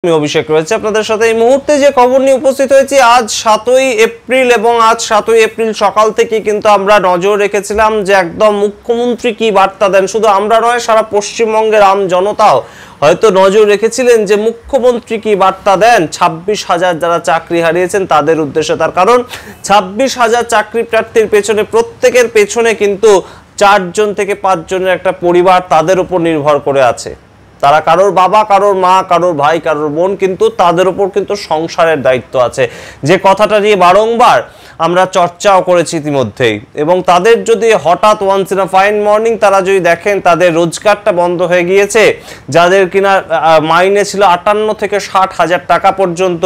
আমি অভিষেক রয়েছে আপনাদের সাথে এই মুহূর্তে যে খবর নিয়ে উপস্থিত হয়েছি আজ 7ই এপ্রিল এবং আজ 7ই এপ্রিল সকাল থেকে কিন্তু আমরা নজর রেখেছিলাম যে একদম মুখ্যমন্ত্রী কি বার্তা দেন। শুধু আমরা নয়, সারা পশ্চিমবঙ্গের আম জনতাও হয়তো নজর রেখেছিলেন যে মুখ্যমন্ত্রী কি বার্তা দেন 26,000 যারা চাকরি হারিয়েছেন তাদের উদ্দেশ্যে। তার কারণ 26,000 চাকরি প্রার্থীর পেছনে প্রত্যেকের পেছনে কিন্তু 4 জন থেকে 5 জনের একটা পরিবার তাদের উপর নির্ভর করে আছে। তারা কারোর বাবা, কারোর মা, কারোর ভাই, কারোর বোন, কিন্তু তাদের উপর কিন্তু সংসারের দায়িত্ব আছে, যে কথাটা নিয়ে বারংবার আমরা চর্চাও করেছি ইতিমধ্যেই। এবং তাদের যদি হঠাৎ once in a fine morning তারা যদি দেখেন তাদের রোজগারটা বন্ধ হয়ে গিয়েছে, যাদের কিনা মাইনে ছিল 58 থেকে 60,000 টাকা পর্যন্ত,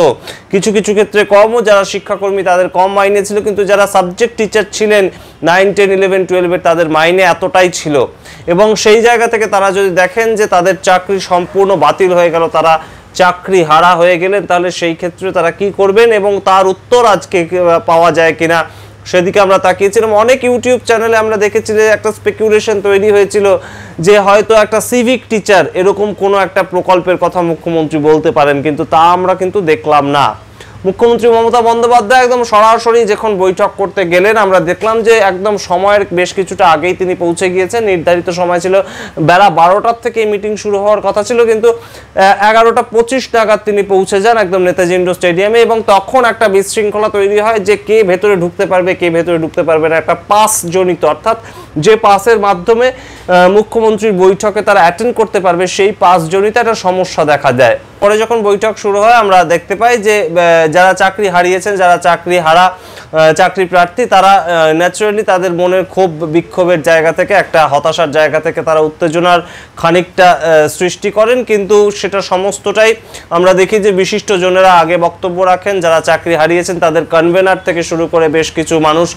কিছু কিছু ক্ষেত্রে কমও, যারা শিক্ষাকর্মী তাদের কম মাইনে ছিল, কিন্তু যারা সাবজেক্ট টিচার ছিলেন 9, 10, 11, 12 তাদের মাইনে এতটাই ছিল। এবং সেই জায়গা থেকে তারা যদি দেখেন যে তাদের চাকরি সম্পূর্ণ বাতিল হয়ে গেল, তারা চাকরি হারা হয়ে গেলেন, তাহলে সেই ক্ষেত্রে তারা কি করবেন এবং তার উত্তর আজকে পাওয়া যায় কিনা সেদিকে আমরা তাকিয়েছিলাম। অনেক ইউটিউব চ্যানেলে আমরা দেখেছি যে একটা স্পেকুলেশন তৈরি হয়েছিল যে হয়তো একটা সিভিক টিচার এরকম কোনো একটা প্রকল্পের কথা মুখ্যমন্ত্রী বলতে পারেন, কিন্তু তা আমরা কিন্তু দেখলাম না। মুখ্যমন্ত্রী মমতা বন্দ্যোপাধ্যায় একদম সরাসরি যখন বৈঠক করতে গেলেন, আমরা দেখলাম যে একদম সময়ের বেশ কিছুটা আগেই তিনি পৌঁছে গিয়েছেন। নির্ধারিত সময় ছিল বেলা 12টার থেকে মিটিং শুরু হওয়ার কথা ছিল, কিন্তু 11:25 নাগাদ তিনি পৌঁছে যান একদম নেতাজি ইন্ডোর স্টেডিয়ামে। এবং তখন একটা বিশৃঙ্খলা তৈরি হয় যে কে ভেতরে ঢুকতে পারবে, কে ভেতরে ঢুকতে পারবে না, একটা পাস জনিত, অর্থাৎ যে পাসের মাধ্যমে মুখ্যমন্ত্রীর বৈঠকে তারা অ্যাটেন্ড করতে পারবে সেই পাস জনিত একটা সমস্যা দেখা যায়। পরে যখন বৈঠক শুরু হয় আমরা দেখতে পাই যে যারা চাকরি হারিয়েছেন, যারা চাকরি হারা চাকরি প্রার্থী, তারা ন্যাচারালি তাদের মনের ক্ষোভ বিক্ষোভের জায়গা থেকে, একটা হতাশার জায়গা থেকে তারা উত্তেজনার খানিকটা সৃষ্টি করেন। কিন্তু সেটা সমস্তটাই আমরা দেখি যে বিশিষ্ট জনেরা আগে বক্তব্য রাখেন। যারা চাকরি হারিয়েছেন তাদের কনভেনার থেকে শুরু করে বেশ কিছু মানুষ,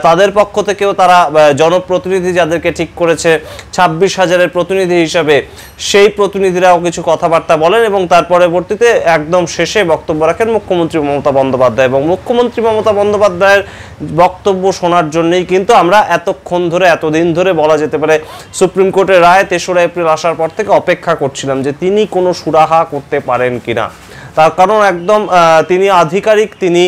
তাদের পক্ষ থেকেও তারা জনপ্রতিনিধি যাদেরকে ঠিক করেছে 26,000-এর প্রতিনিধি হিসাবে, সেই প্রতিনিধিরাও কিছু কথাবার্তা বলেন এবং তার পরবর্তীতে একদম শেষে বক্তব্য রাখেন মুখ্যমন্ত্রী মমতা বন্দ্যোপাধ্যায়। এবং মুখ্যমন্ত্রী মমতা বন্দ্যোপাধ্যায়ের বক্তব্য শোনার জন্যই কিন্তু আমরা এতক্ষণ ধরে, এতদিন ধরে বলা যেতে পারে সুপ্রিম কোর্টের রায় 3রা এপ্রিল আসার পর থেকে অপেক্ষা করছিলাম যে তিনি কোনো সুরাহা করতে পারেন কিনা। তার কারণ একদম তিনি আধিকারিক, তিনি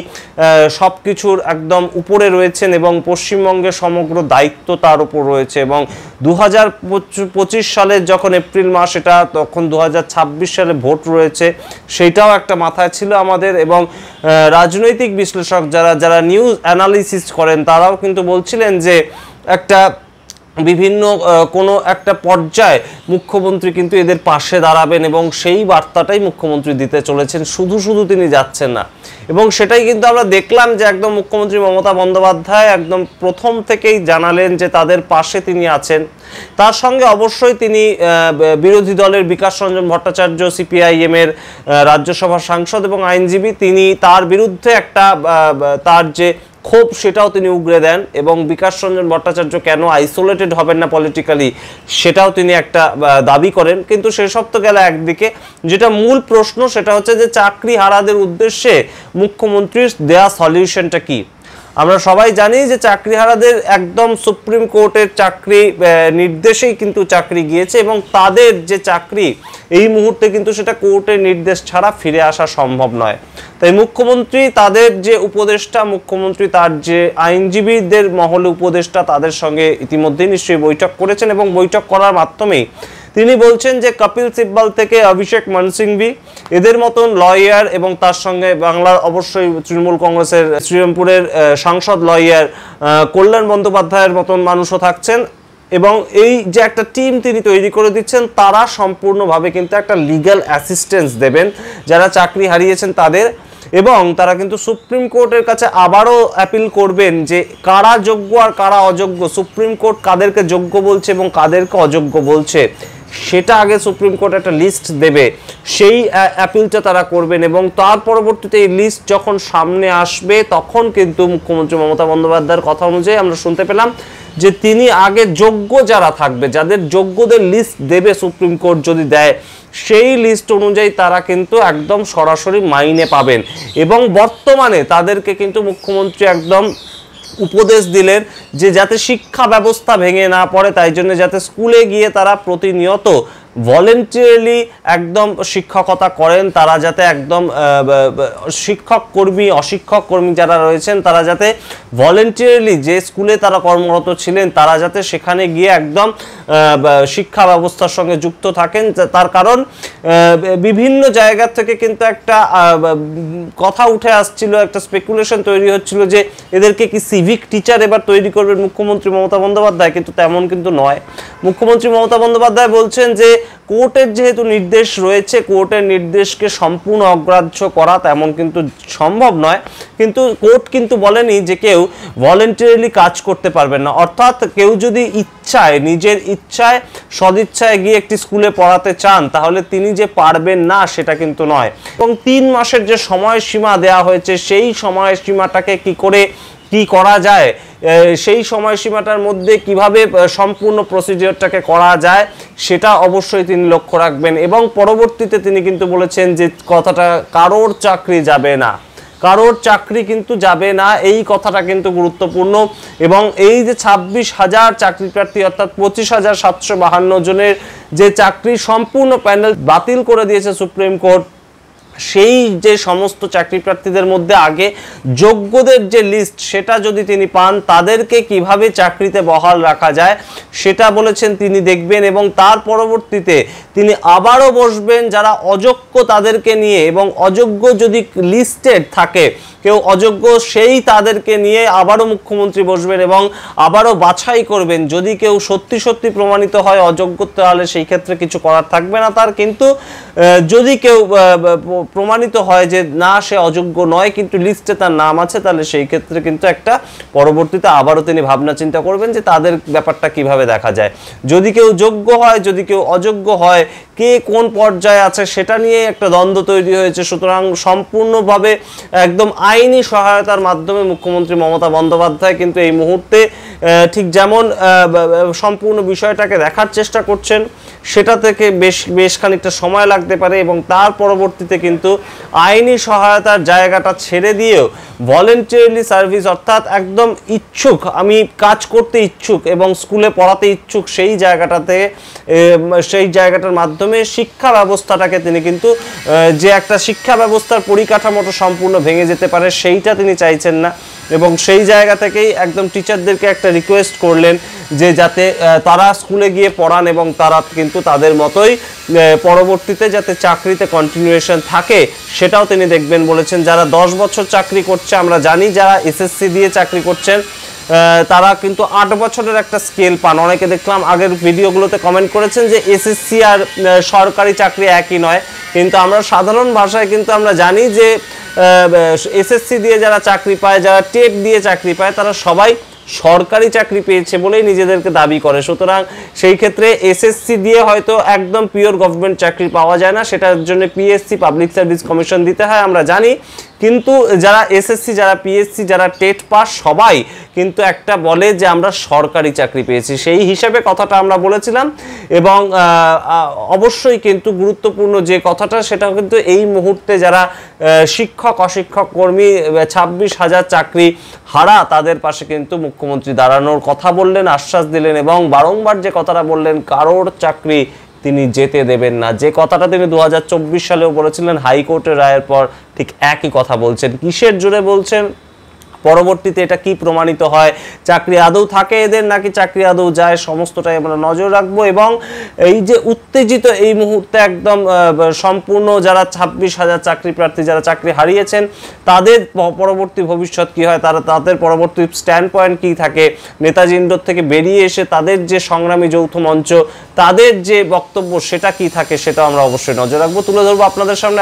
সব কিছুর একদম উপরে রয়েছেন এবং পশ্চিমবঙ্গের সমগ্র দায়িত্ব তার উপর রয়েছে। এবং 2025 সালের যখন এপ্রিল মাস, এটা তখন 2026 সালে ভোট রয়েছে, সেইটাও একটা মাথায় ছিল আমাদের। এবং রাজনৈতিক বিশ্লেষক যারা নিউজ অ্যানালিসিস করেন তারাও কিন্তু বলছিলেন যে একটা বিভিন্ন কোনো একটা পর্যায়ে মুখ্যমন্ত্রী কিন্তু এদের পাশে দাঁড়াবেন এবং সেই বার্তাটাই মুখ্যমন্ত্রী দিতে চলেছেন, শুধু শুধু তিনি যাচ্ছেন না। এবং সেটাই কিন্তু আমরা দেখলাম যে একদম মুখ্যমন্ত্রী মমতা বন্দ্যোপাধ্যায় একদম প্রথম থেকেই জানালেন যে তাদের পাশে তিনি আছেন। তার সঙ্গে অবশ্যই তিনি বিরোধী দলের বিকাশ রঞ্জন ভট্টাচার্য, সিপিআইএম-এর রাজ্যসভার সাংসদ এবং আইনজীবী, তিনি তার বিরুদ্ধে একটা তার যে ক্ষোভ সেটাও তিনি উগরে দেন। এবং বিকাশ রঞ্জন ভট্টাচার্য কেন আইসোলেটেড হবেন না পলিটিক্যালি সেটাও তিনি একটা দাবি করেন। কিন্তু সেসব তো গেল একদিকে, যেটা মূল প্রশ্ন সেটা হচ্ছে যে চাকরি হারাদের উদ্দেশ্যে মুখ্যমন্ত্রীর দেয়া সলিউশনটা কি। আমরা সবাই জানি যে চাকরিহারাদের একদম সুপ্রিম কোর্টের চাকরি নির্দেশেই কিন্তু চাকরি গিয়েছে এবং তাদের যে চাকরি এই মুহূর্তে কিন্তু সেটা কোর্টের নির্দেশ ছাড়া ফিরে আসা সম্ভব নয়। তাই মুখ্যমন্ত্রী তাদের যে উপদেষ্টা, মুখ্যমন্ত্রী তার যে আইনজীবীদের মহলে উপদেষ্টা, তাদের সঙ্গে ইতিমধ্যেই নিশ্চয়ই বৈঠক করেছেন এবং বৈঠক করার মাধ্যমেই তিনি বলছেন যে কপিল সিব্বল থেকে অভিষেক মনু সিংভি, এদের মতন লয়ার, এবং তার সঙ্গে বাংলার অবশ্যই তৃণমূল কংগ্রেসের শ্রীরামপুরের সাংসদ লয়ার কল্যাণ বন্দ্যোপাধ্যায়ের মতন মানুষও থাকছেন। এবং এই যে একটা টিম তিনি তৈরি করে দিচ্ছেন, তারা সম্পূর্ণভাবে কিন্তু একটা লিগ্যাল অ্যাসিস্ট্যান্স দেবেন যারা চাকরি হারিয়েছেন তাদের। এবং তারা কিন্তু সুপ্রিম কোর্টের কাছে আবারও অ্যাপিল করবেন যে কারা যোগ্য আর কারা অযোগ্য, সুপ্রিম কোর্ট কাদেরকে যোগ্য বলছে এবং কাদেরকে অযোগ্য বলছে সেটা আগে সুপ্রিম কোর্ট একটা লিস্ট দেবে, সেই অ্যাপিলটা তারা করবেন। এবং তার পরবর্তীতে এই লিস্ট যখন সামনে আসবে তখন কিন্তু মুখ্যমন্ত্রী মমতা বন্দ্যোপাধ্যায়ের কথা অনুযায়ী আমরা শুনতে পেলাম যে তিনি আগে যোগ্য যারা থাকবে, যাদের যোগ্যদের লিস্ট দেবে সুপ্রিম কোর্ট যদি দেয়, সেই লিস্ট অনুযায়ী তারা কিন্তু একদম সরাসরি মাইনে পাবেন। এবং বর্তমানে তাদেরকে কিন্তু মুখ্যমন্ত্রী একদম উপদেশ দিলেন যে যাতে শিক্ষা ব্যবস্থা ভেঙে না পড়ে, তাই জন্য যাতে স্কুলে গিয়ে তারা প্রতিনিয়ত ভলেন্টিয়ারলি একদম শিক্ষকতা করেন, তারা যাতে একদম শিক্ষক কর্মী অশিক্ষক কর্মী যারা রয়েছেন তারা যাতে ভলেন্টিয়ারলি যে স্কুলে তারা কর্মরত ছিলেন তারা যাতে সেখানে গিয়ে একদম শিক্ষা ব্যবস্থার সঙ্গে যুক্ত থাকেন। তার কারণ বিভিন্ন জায়গা থেকে কিন্তু একটা কথা উঠে আসছিল, একটা স্পেকুলেশন তৈরি হচ্ছিল যে এদেরকে কি সিভিক টিচার এবার তৈরি করবেন মুখ্যমন্ত্রী মমতা বন্দ্যোপাধ্যায়, কিন্তু তেমন কিন্তু নয়। মুখ্যমন্ত্রী মমতা বন্দ্যোপাধ্যায় বলছেন যে কোর্টের যেহেতু নির্দেশ রয়েছে, কোর্টের নির্দেশকে সম্পূর্ণ অগ্রাহ্য করা তেমন কিন্তু সম্ভব নয়, কিন্তু কোর্ট কিন্তু বলেনি যে কেউ ভলেন্টারিলি কাজ করতে পারবেন না। অর্থাৎ কেউ যদি ইচ্ছায়, নিজের ইচ্ছায়, সদিচ্ছায় গিয়ে একটি স্কুলে পড়াতে চান তাহলে তিনি যে পারবেন না সেটা কিন্তু নয়। এবং 3 মাসের যে সময়সীমা দেওয়া হয়েছে সেই সময়সীমাটাকে কি করা যায়, সেই সময়সীমাটার মধ্যে কিভাবে সম্পূর্ণ প্রসিডিওরটাকে করা যায় সেটা অবশ্যই তিনি লক্ষ্য রাখবেন। এবং পরবর্তীতে তিনি কিন্তু বলেছেন যে কথাটা কারোর চাকরি যাবে না, কারোর চাকরি কিন্তু যাবে না, এই কথাটা কিন্তু গুরুত্বপূর্ণ। এবং এই যে 26,000 চাকরি প্রার্থী অর্থাৎ 25,752 জনের যে চাকরি সম্পূর্ণ প্যানেল বাতিল করে দিয়েছে সুপ্রিম কোর্ট, সেই যে সমস্ত চাকরি প্রার্থীদের মধ্যে আগে যোগ্যদের যে লিস্ট সেটা যদি তিনি পান তাদেরকে কিভাবে চাকরিতে বহাল রাখা যায় সেটা বলেছেন তিনি দেখবেন। এবং তার পরবর্তীতে তিনি আবারও বসবেন যারা অযোগ্য তাদেরকে নিয়ে, এবং অযোগ্য যদি লিস্টেড থাকে কেউ অযোগ্য সেই তাদেরকে নিয়ে আবারও মুখ্যমন্ত্রী বসবেন এবং আবারও বাছাই করবেন। যদি কেউ সত্যি সত্যি প্রমাণিত হয় অযোগ্য তাহলে সেই ক্ষেত্রে কিছু করার থাকবে না তার, কিন্তু যদি কেউ প্রমাণিত হয় যে না সে অযোগ্য নয় কিন্তু লিস্টে তার নাম আছে তাহলে সেই ক্ষেত্রে কিন্তু একটা পরবর্তীতে আবারও তিনি ভাবনা চিন্তা করবেন যে তাদের ব্যাপারটা কিভাবে দেখা যায়। যদি কেউ যোগ্য হয়, যদি কেউ অযোগ্য হয়, কে কোন পর্যায়ে আছে সেটা নিয়ে একটা দ্বন্দ্ব তৈরি হয়েছে। সুতরাং সম্পূর্ণভাবে একদম আইনি সহায়তার মাধ্যমে মুখ্যমন্ত্রী মমতা বন্দ্যোপাধ্যায় কিন্তু এই মুহূর্তে ঠিক যেমন সম্পূর্ণ বিষয়টাকে দেখার চেষ্টা করছেন, সেটা থেকে বেশ খানিকটা সময় লাগতে পারে এবং তার পরবর্তীতে কিন্তু আইনি সহায়তার জায়গাটা ছেড়ে দিয়েও ভলেন্টিয়ারলি সার্ভিস অর্থাৎ একদম ইচ্ছুক, আমি কাজ করতে ইচ্ছুক এবং স্কুলে পড়াতে ইচ্ছুক সেই জায়গাটার মাধ্যমে শিক্ষা ব্যবস্থাটাকে তিনি কিন্তু যে একটা শিক্ষা ব্যবস্থার পরিকাঠামোটা সম্পূর্ণ ভেঙে যেতে পারে সেইটা তিনি চাইছেন না। এবং সেই জায়গা থেকেই একদম টিচারদেরকে একটা রিকোয়েস্ট করলেন যে যাতে তারা স্কুলে গিয়ে পড়ান এবং তারা কিন্তু তাদের মতোই পরবর্তীতে যাতে চাকরিতে কন্টিনিউয়েশন থাকে সেটাও তিনি দেখবেন বলেছেন। যারা 10 বছর চাকরি করছে, আমরা জানি যারা এসএসসি দিয়ে চাকরি করছেন তারা কিন্তু 8 বছরের একটা স্কেল পান। অনেকে দেখলাম আগের ভিডিওগুলোতে কমেন্ট করেছেন যে এসএসসি আর সরকারি চাকরি একই নয়, কিন্তু আমরা সাধারণ ভাষায় কিন্তু আমরা জানি যে এসএসসি দিয়ে যারা চাকরি পায়, যারা টেট দিয়ে চাকরি পায় তারা সবাই সরকারি চাকরি পেয়েছে বলেই নিজেদেরকে দাবি করে। সুতরাং সেই ক্ষেত্রে এসএসসি দিয়ে হয়তো একদম পিওর গভর্নমেন্ট চাকরি পাওয়া যায় না, সেটার জন্য পিএসসি পাবলিক সার্ভিস কমিশন দিতে হয় আমরা জানি। কিন্তু যারা এসএসসি, যারা পিএসসি, যারা টেট পাস সবাই কিন্তু একটা বলে যে আমরা সরকারি চাকরি পেয়েছি, সেই হিসাবে কথাটা আমরা বলেছিলাম। এবং অবশ্যই কিন্তু গুরুত্বপূর্ণ যে কথাটা সেটা কিন্তু এই মুহূর্তে যারা শিক্ষক অশিক্ষক কর্মী 26,000 চাকরি হারা তাদের পাশে কিন্তু মুখ্যমন্ত্রী দাঁড়ানোর কথা বললেন, আশ্বাস দিলেন এবং বারংবার যে কথাটা বললেন কারোর চাকরি তিনি যেতে দেবেন না। যে কথাটা তিনি 2024 সালেও বলেছিলেন হাইকোর্টের রায়ের পর ঠিক একই কথা বলছেন। কিসের জোরে বলছেন, পরবর্তীতে এটা কি প্রমাণিত হয়, চাকরি আদৌ থাকে এদের নাকি চাকরি আদৌ যায়, সমস্তটাই আমরা নজর রাখবো। এবং এই যে উত্তেজিত এই মুহূর্তে একদম সম্পূর্ণ যারা 26,000 চাকরি প্রার্থী যারা চাকরি হারিয়েছেন তাদের পরবর্তী ভবিষ্যৎ কি হয়, তাদের পরবর্তী স্ট্যান্ড পয়েন্ট কি থাকে, নেতাজি ইন্ডোর থেকে বেরিয়ে এসে তাদের যে সংগ্রামী যৌথ মঞ্চ তাদের যে বক্তব্য সেটা কি থাকে সেটা আমরা অবশ্যই নজর রাখবো, তুলে ধরবো আপনাদের সামনে।